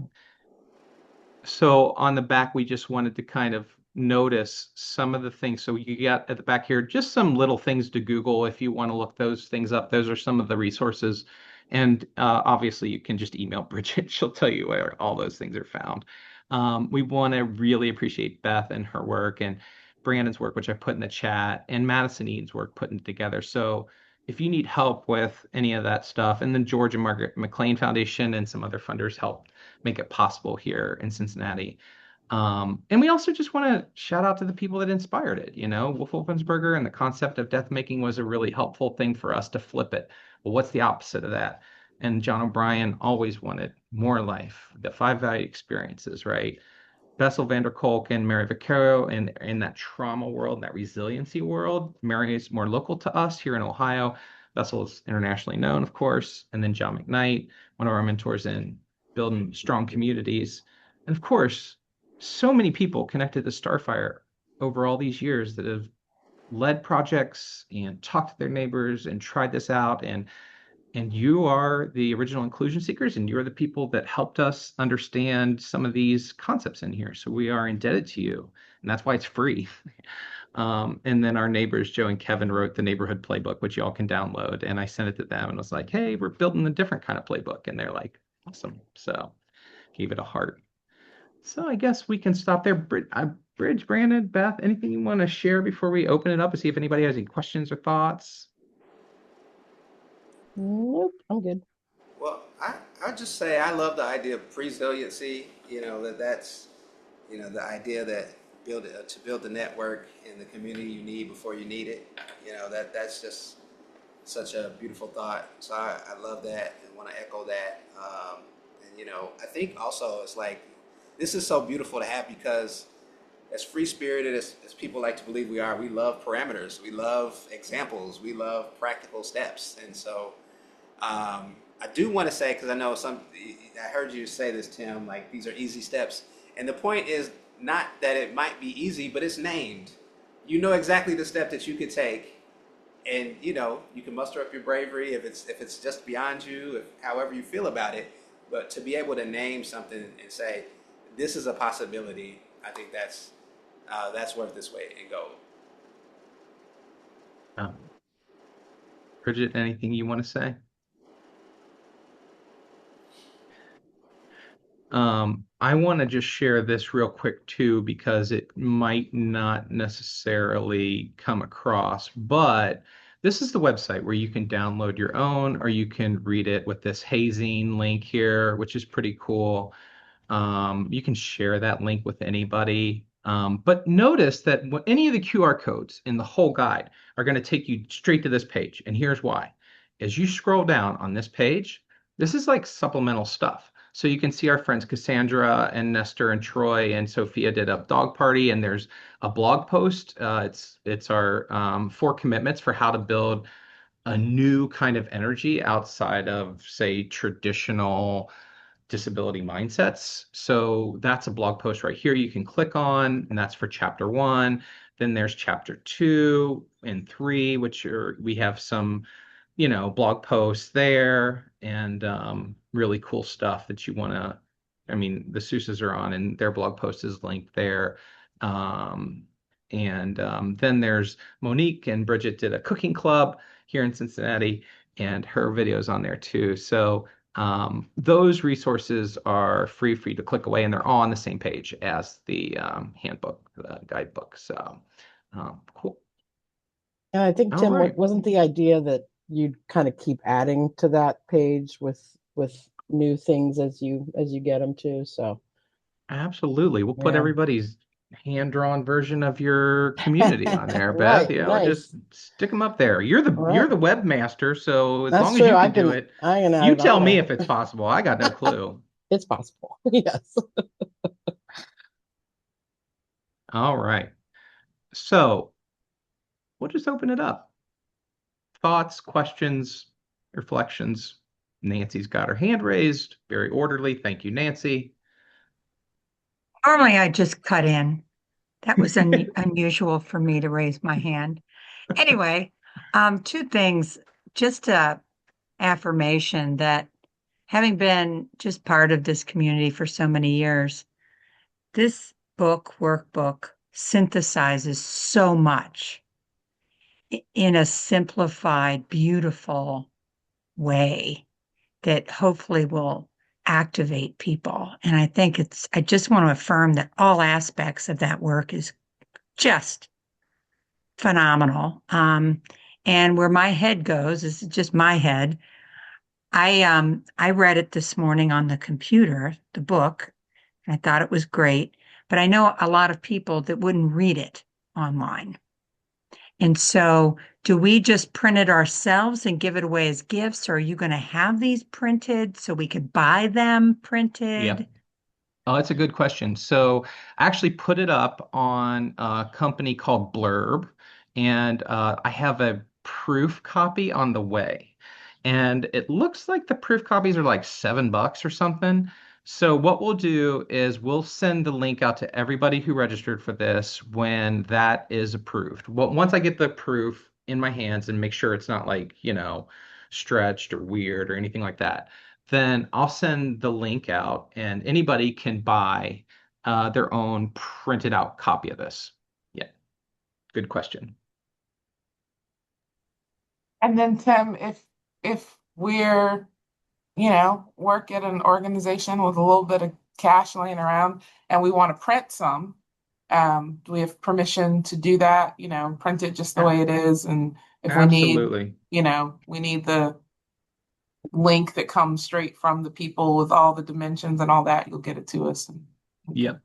So on the back, we just wanted to kind of notice some of the things. So you got at the back here just some little things to Google if you want to look those things up. Those are some of the resources. And obviously, you can just email Bridget. She'll tell you where all those things are found. We want to really appreciate Beth and her work and Brandon's work, which I put in the chat, and Madison Eaton's work putting it together. So if you need help with any of that stuff, and then George and Margaret McLean Foundation and some other funders help make it possible here in Cincinnati. And we also just want to shout out to the people that inspired it. You know, Wolf Wolfensberger and the concept of death making was a really helpful thing for us to flip it. Well, what's the opposite of that? And John O'Brien always wanted more life, the five value experiences, right? Bessel van der Kolk and Mary Vaccaro in that trauma world, that resiliency world. Mary is more local to us here in Ohio. Bessel is internationally known, of course. And then John McKnight, one of our mentors in building strong communities. And of course, so many people connected to Starfire over all these years that have led projects and talked to their neighbors and tried this out. And you are the original inclusion seekers, and you're the people that helped us understand some of these concepts in here. So we are indebted to you, and that's why it's free. And then our neighbors, Joe and Kevin, wrote the neighborhood playbook, which y'all can download. And I sent it to them and was like, hey, we're building a different kind of playbook. And they're like, awesome. So gave it a heart. So I guess we can stop there. Bridge, Brandon, Beth, anything you want to share before we open it up and see if anybody has any questions or thoughts? Nope, I'm good. Well, I just say I love the idea of resiliency. That's the idea that to build the network in the community you need before you need it. That's just such a beautiful thought. So I love that and want to echo that. And I think also it's like this is so beautiful to have because as free spirited as people like to believe we are, we love parameters, we love examples, we love practical steps, and so. I do want to say, because I know I heard you say this, Tim, like these are easy steps. And the point is not that it might be easy, but it's named. You know exactly the step that you could take. And, you can muster up your bravery if it's just beyond you, however you feel about it. But to be able to name something and say, this is a possibility, I think that's worth its weight in gold. Um, Bridget, anything you want to say? I want to just share this real quick too, because it might not necessarily come across, but this is the website where you can download your own, or you can read it with this hazing link here, which is pretty cool. You can share that link with anybody. But notice that any of the QR codes in the whole guide are going to take you straight to this page. And here's why. As you scroll down on this page, this is like supplemental stuff. So you can see our friends Cassandra and Nestor and Troy and Sophia did a dog party, and there's a blog post. It's our 4 commitments for how to build a new kind of energy outside of, say, traditional disability mindsets. So that's a blog post right here you can click on, and that's for chapter 1. Then there's chapter 2 and 3, which we have some, blog posts there and really cool stuff that you want to. I mean, the Seuss's are on, and their blog post is linked there. Um, and then there's Monique and Bridget did a cooking club here in Cincinnati, and her video's on there too. So those resources are free for you to click away, and they're all on the same page as the handbook, the guidebook. So cool. And I think, All Tim, right. wasn't the idea that you'd kind of keep adding to that page with new things as you get them to? So Absolutely. We'll put yeah, everybody's hand-drawn version of your community on there, Beth. right, Yeah, we'll just nice. stick them up there. You're the All you're right, the webmaster, so as that's long as true. you can do it, I can add you it on tell me there. if it's possible. I got no clue. It's possible. Yes. All right. So we'll just open it up. Thoughts, questions, reflections. Nancy's got her hand raised. Very orderly. Thank you, Nancy. Normally, I just cut in. That was unusual for me to raise my hand. Anyway, two things. Just a affirmation that having been just part of this community for so many years, this workbook synthesizes so much in a simplified, beautiful way that hopefully will activate people. And I just want to affirm that all aspects of that work is just phenomenal. And where my head goes is just my head. I read it this morning on the computer, the book, and I thought it was great. But I know a lot of people that wouldn't read it online. And so, do we just print it ourselves and give it away as gifts, or are you going to have these printed so we could buy them Yeah. printed? Oh, that's a good question. So I actually put it up on a company called Blurb, and I have a proof copy on the way. And it looks like the proof copies are like $7 or something. So what we'll do is we'll send the link out to everybody who registered for this when that is approved. Well, once I get the proof in my hands and make sure it's not like, stretched or weird or anything like that, then I'll send the link out and anybody can buy their own printed out copy of this. Yeah, good question. And then Tim, if we're, work at an organization with a little bit of cash laying around and we want to print some, do we have permission to do that? Print it just the Yeah, way it is. And if we need, absolutely. we need the link that comes straight from the people with all the dimensions and all that, you'll get it to us. And we Yeah. can,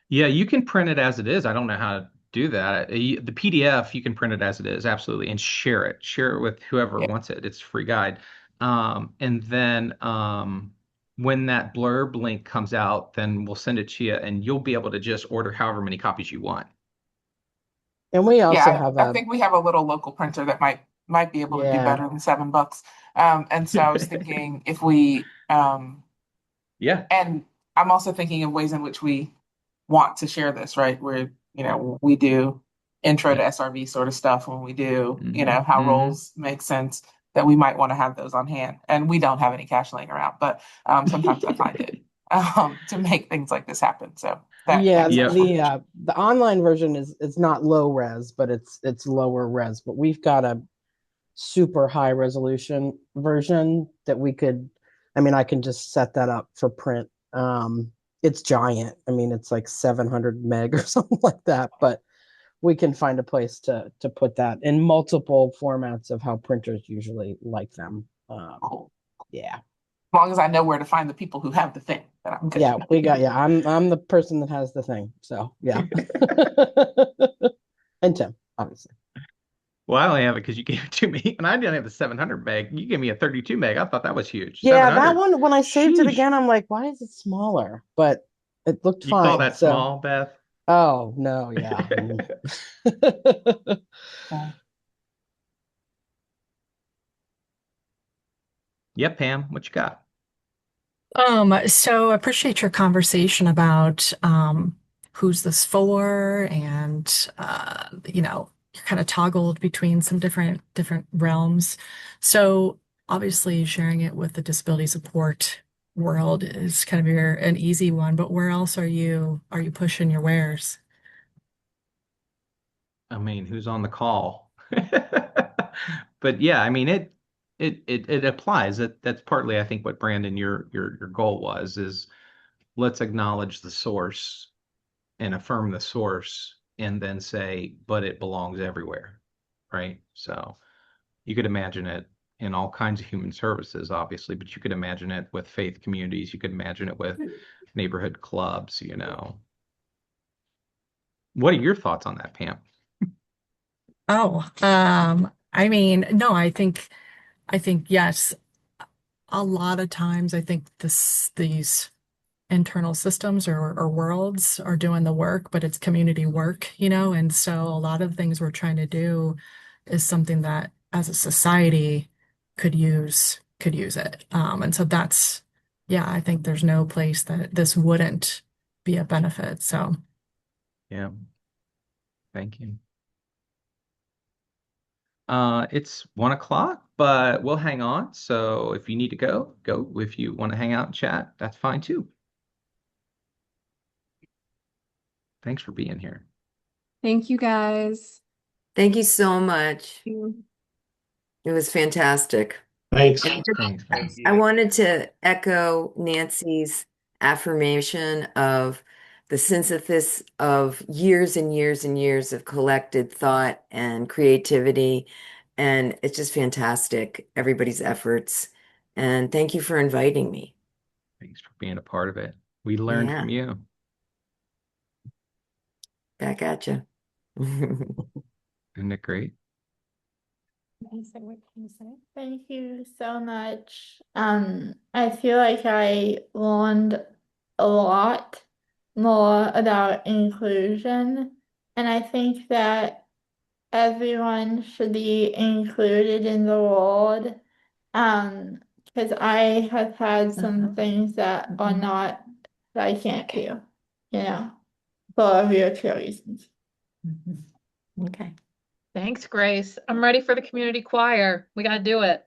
Yeah, you can print it as it is. I don't know how to do that. The PDF, you can print it as it is, absolutely, and share it. Share it with whoever yeah. wants it. It's a free guide. And then when that blurb link comes out, then we'll send it to you, and you'll be able to just order however many copies you want. And we also Yeah, have I a think we have a little local printer that might be able to do yeah. better than $7. And so I was thinking if we Yeah. and I'm also thinking of ways in which we want to share this, right? Where, we do intro to Yep. SRV sort of stuff when we do, Hmm. how Hmm. roles make sense, that we might want to have those on hand. And we don't have any cash laying around, but sometimes I find it to make things like this happen. So Yeah, that's Yep. just one. the online version is not low res, but it's lower res. But we've got a super high resolution version that we could. I mean, I can just set that up for print. It's giant. I mean, it's like 700 meg or something like that. But we can find a place to put that in multiple formats of how printers usually like them. Cool. Yeah, As long as I know where to find the people who have the thing, then I'm good. yeah, we got. Yeah, I'm the person that has the thing. So yeah, and Tim, obviously. Well, I only have it because you gave it to me, and I didn't have the 700 meg. You gave me a 32 meg. I thought that was huge. Yeah, that 700. one, when I saved it Sheesh. again, I'm like, why is it smaller? But it looked You call fine. that So, small, Beth? oh, no, yeah. Yeah. Yep, Pam. What you got? So I appreciate your conversation about who's this for, and you're kind of toggled between some different realms. So obviously sharing it with the disability support world is kind of an easy one, but where else are you pushing your wares? I mean, who's on the call? But yeah, I mean it applies. That's partly I think what Brandon your goal was is let's acknowledge the source and affirm the source and then say, but it belongs everywhere, right? So you could imagine it in all kinds of human services, obviously, but you could imagine it with faith communities, you could imagine it with neighborhood clubs, you know. What are your thoughts on that, Pam? Oh, I mean, no, I think yes. A lot of times I think these internal systems or worlds are doing the work, but it's community work, and so a lot of things we're trying to do is something that as a society could use it. And so yeah, I think there's no place that this wouldn't be a benefit. So Yeah, thank you. It's 1 o'clock, but we'll hang on. So if you need to go, go. If you want to hang out and chat, that's fine too. Thanks for being here. Thank you guys. Thank you so much. It was fantastic. Thanks. And Thanks, man. I wanted to echo Nancy's affirmation of the synthesis of years and years and years of collected thought and creativity. And it's just fantastic, everybody's efforts. And thank you for inviting me. Thanks for being a part of it. We learned Yeah, from you. back at you. Isn't it great? Thank you so much. I feel like I learned a lot more about inclusion, and I think that everyone should be included in the world. Because I have had some things that are not that I can't do, for wheelchair reasons. Okay. Thanks, Grace. I'm ready for the community choir. We got to do it.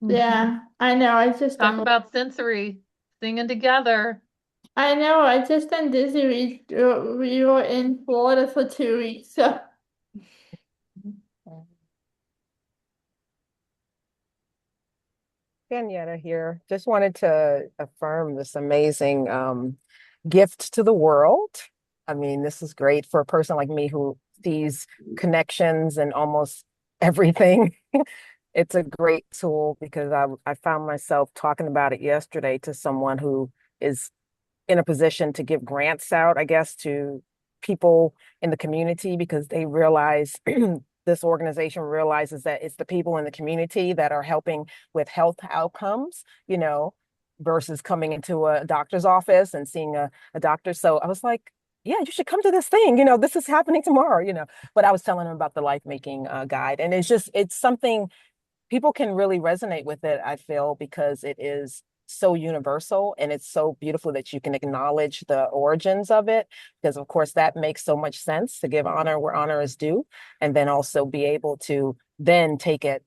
Yeah, I know. Talk about sensory, singing together. I know. I just am dizzy. We were in Florida for 2 weeks, so. Danietta here. Just wanted to affirm this amazing gift to the world. I mean, this is great for a person like me who sees connections and almost everything. It's a great tool because I found myself talking about it yesterday to someone who is in a position to give grants out, I guess, to people in the community because they realize this organization realizes that it's the people in the community that are helping with health outcomes, versus coming into a doctor's office and seeing a doctor. So I was like, yeah, you should come to this thing. This is happening tomorrow. But I was telling him about the life making guide. And it's something people can really resonate with it, I feel, because it is so universal and it's so beautiful that you can acknowledge the origins of it, because of course that makes so much sense to give honor where honor is due, and then also be able to then take it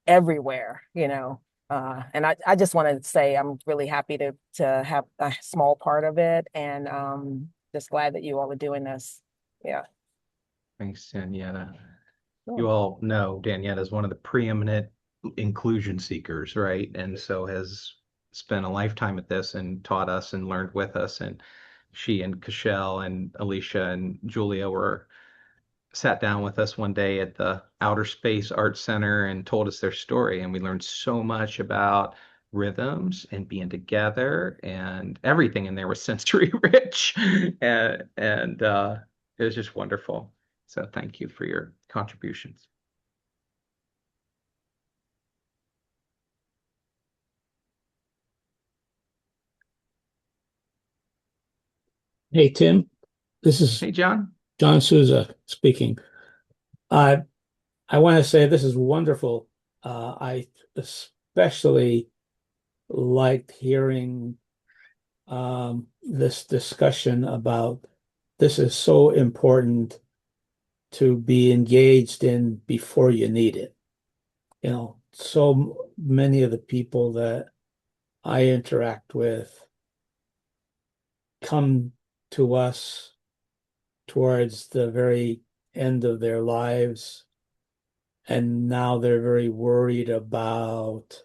everywhere. And I just want to say I'm really happy to have a small part of it, and just glad that you all are doing this. Yeah. Thanks, Danietta. You all know Danietta is one of the preeminent inclusion seekers, right? And so has spent a lifetime at this and taught us and learned with us. And she and Cashel and Alicia and Julia sat down with us one day at the Outer Space Art Center and told us their story. And we learned so much about rhythms and being together, and everything in there was sensory rich. And it was just wonderful. So thank you for your contributions. Hey, Tim, this is Hey, John. John Souza speaking. I I want to say this is wonderful. I especially liked hearing this discussion about this is so important to be engaged in before you need it. So many of the people that I interact with come to us towards the very end of their lives, and now they're very worried about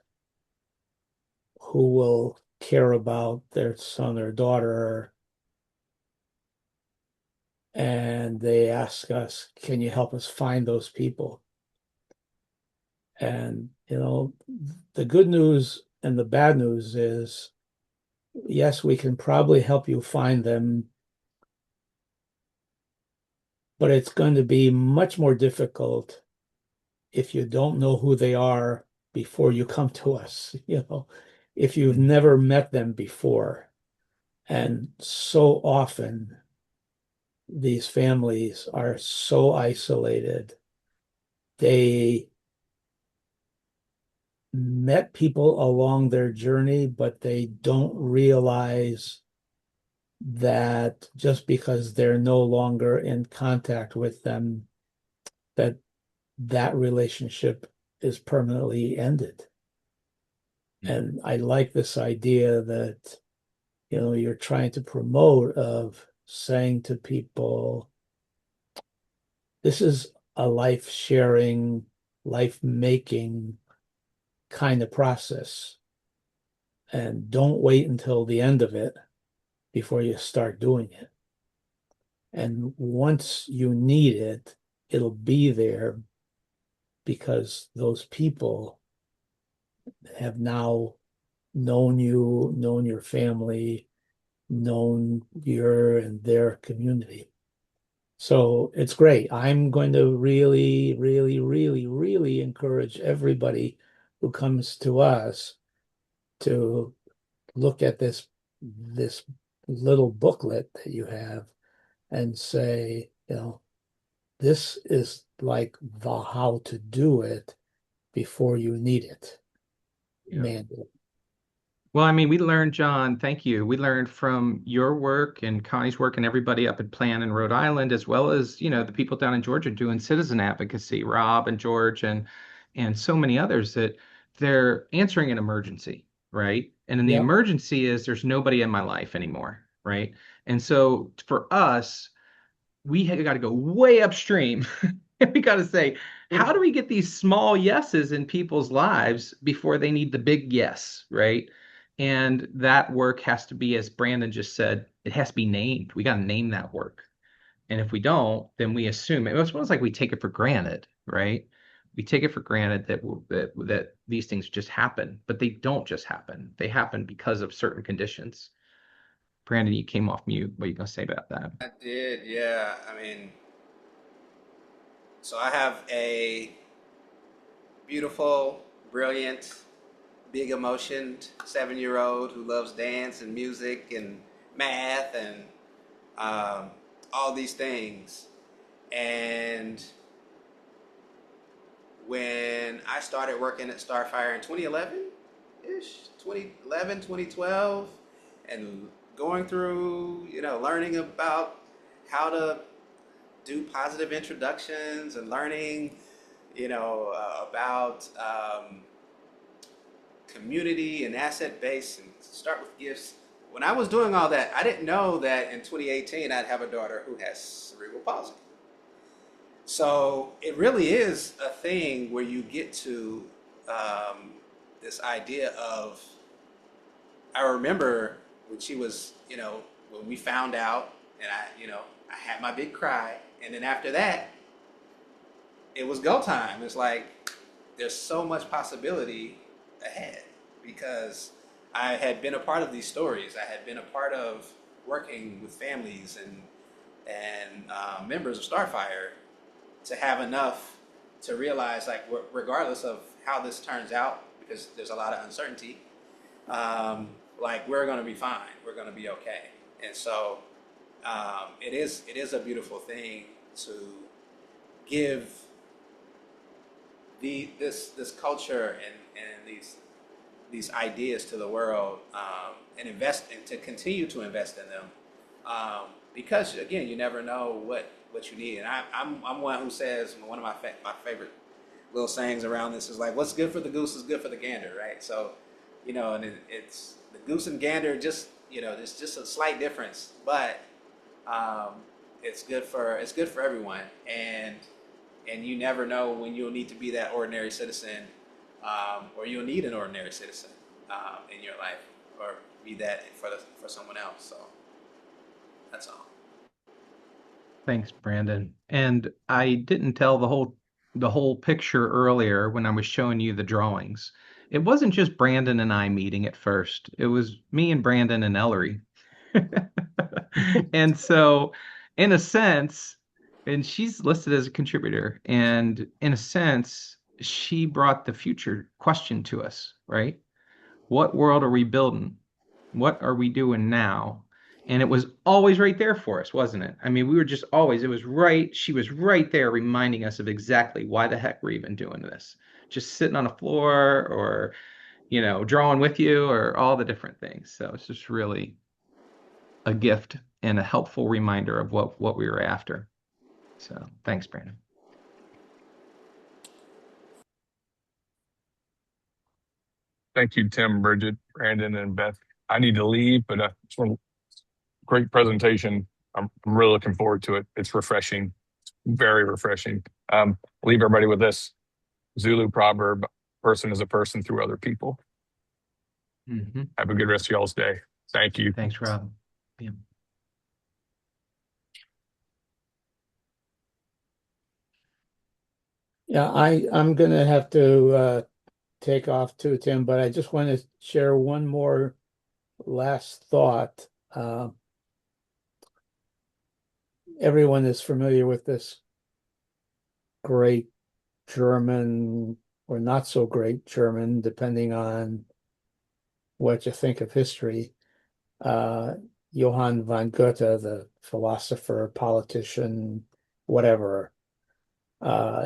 who will care about their son or daughter. And they ask us, can you help us find those people? And, the good news and the bad news is, yes, we can probably help you find them, but it's going to be much more difficult if you don't know who they are before you come to us, if you've never met them before. And so often these families are so isolated. They met people along their journey, but they don't realize that just because they're no longer in contact with them, that that relationship is permanently ended. And I like this idea that, you're trying to promote of saying to people, this is a life sharing, life making kind of process. And don't wait until the end of it before you start doing it. And once you need it, it'll be there because those people have now known you, known your family, known your and their community. So it's great. I'm going to really, really, really, really encourage everybody who comes to us to look at this little booklet that you have and say, this is like the how to do it before you need it. Yeah. Manual. Well, I mean, we learned, John, thank you. We learned from your work and Connie's work and everybody up at Plan in Rhode Island, as well as, the people down in Georgia doing citizen advocacy, Rob and George and so many others, that they're answering an emergency, right? And in the Yep. emergency is there's nobody in my life anymore, right? And so for us, we got to go way upstream. We got to say, how do we get these small yeses in people's lives before they need the big yes, right? And that work has to be, as Brandon just said, it has to be named. We got to name that work. And if we don't, then we assume it. It's almost like we take it for granted, right? We take it for granted that these things just happen, but they don't just happen. They happen because of certain conditions. Brandon, you came off mute. What are you going to say about that? I did, yeah. I mean, so I have a beautiful, brilliant, big emotioned 7-year-old who loves dance and music and math and all these things. And when I started working at Starfire in 2011-ish, 2011, 2012, and going through, learning about how to do positive introductions and learning, about community and asset base and start with gifts. When I was doing all that, I didn't know that in 2018 I'd have a daughter who has cerebral palsy. So it really is a thing where you get to this idea of, I remember when she was, when we found out, and I had my big cry, and then after that, it was go time. It's like there's so much possibility ahead because I had been a part of these stories. I had been a part of working with families and members of Starfire to have enough to realize, like, regardless of how this turns out, because there's a lot of uncertainty, like, we're going to be fine. We're going to be okay. And so it is a beautiful thing to give this culture and these ideas to the world, and invest and to continue to invest in them, Because again, you never know what you need. And I'm one who says, one of my favorite little sayings around this is like, what's good for the goose is good for the gander, right? So, and it's the goose and gander, just it's just a slight difference, but um, it's good for everyone, and you never know when you'll need to be that ordinary citizen, or you'll need an ordinary citizen in your life, or be that for someone else. So that's all. Thanks, Brandon. And I didn't tell the whole picture earlier when I was showing you the drawings. It wasn't just Brandon and I meeting at first. It was me and Brandon and Ellery. And so, in a sense, and she's listed as a contributor, and in a sense, she brought the future question to us, right? What world are we building? What are we doing now? And it was always right there for us, wasn't it? I mean, we were just always, it was right. She was right there reminding us of exactly why the heck we're even doing this. Just sitting on a floor or, drawing with you or all the different things. So it's just really a gift and a helpful reminder of what we were after. So thanks, Brandon. Thank you, Tim, Bridget, Brandon, and Beth. I need to leave, but it's a great presentation. I'm really looking forward to it. It's refreshing, very refreshing. Leave everybody with this Zulu proverb: "Person is a person through other people." Mm-hmm. Have a good rest of y'all's day. Thank you. Thanks, Rob. Yeah. Yeah, I'm gonna have to take off too, Tim, but I just want to share one more last thought. Everyone is familiar with this great German or not so great German, depending on what you think of history. Johann von Goethe, the philosopher, politician, whatever.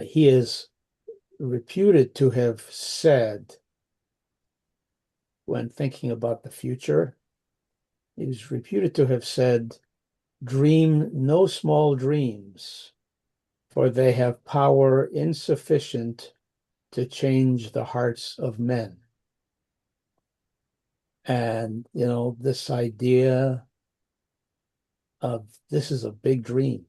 He is reputed to have said, when thinking about the future, he is reputed to have said, "Dream no small dreams, for they have power insufficient to change the hearts of men." And, this idea of this is a big dream.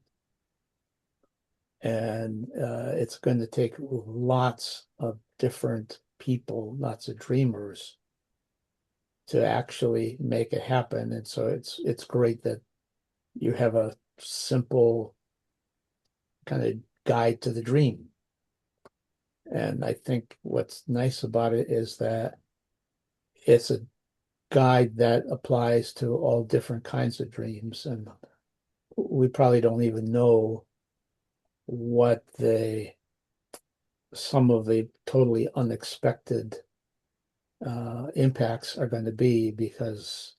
And it's going to take lots of different people, lots of dreamers to actually make it happen. And so it's great that you have a simple kind of guide to the dream. And I think what's nice about it is that it's a guide that applies to all different kinds of dreams. And we probably don't even know what some of the totally unexpected impacts are going to be, because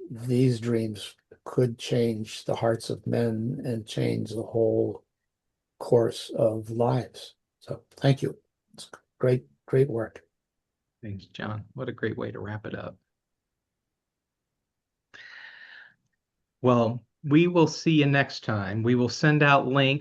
these dreams could change the hearts of men and change the whole course of lives. So thank you. It's great, great work. Thanks, John. What a great way to wrap it up. Well, we will see you next time. We will send out links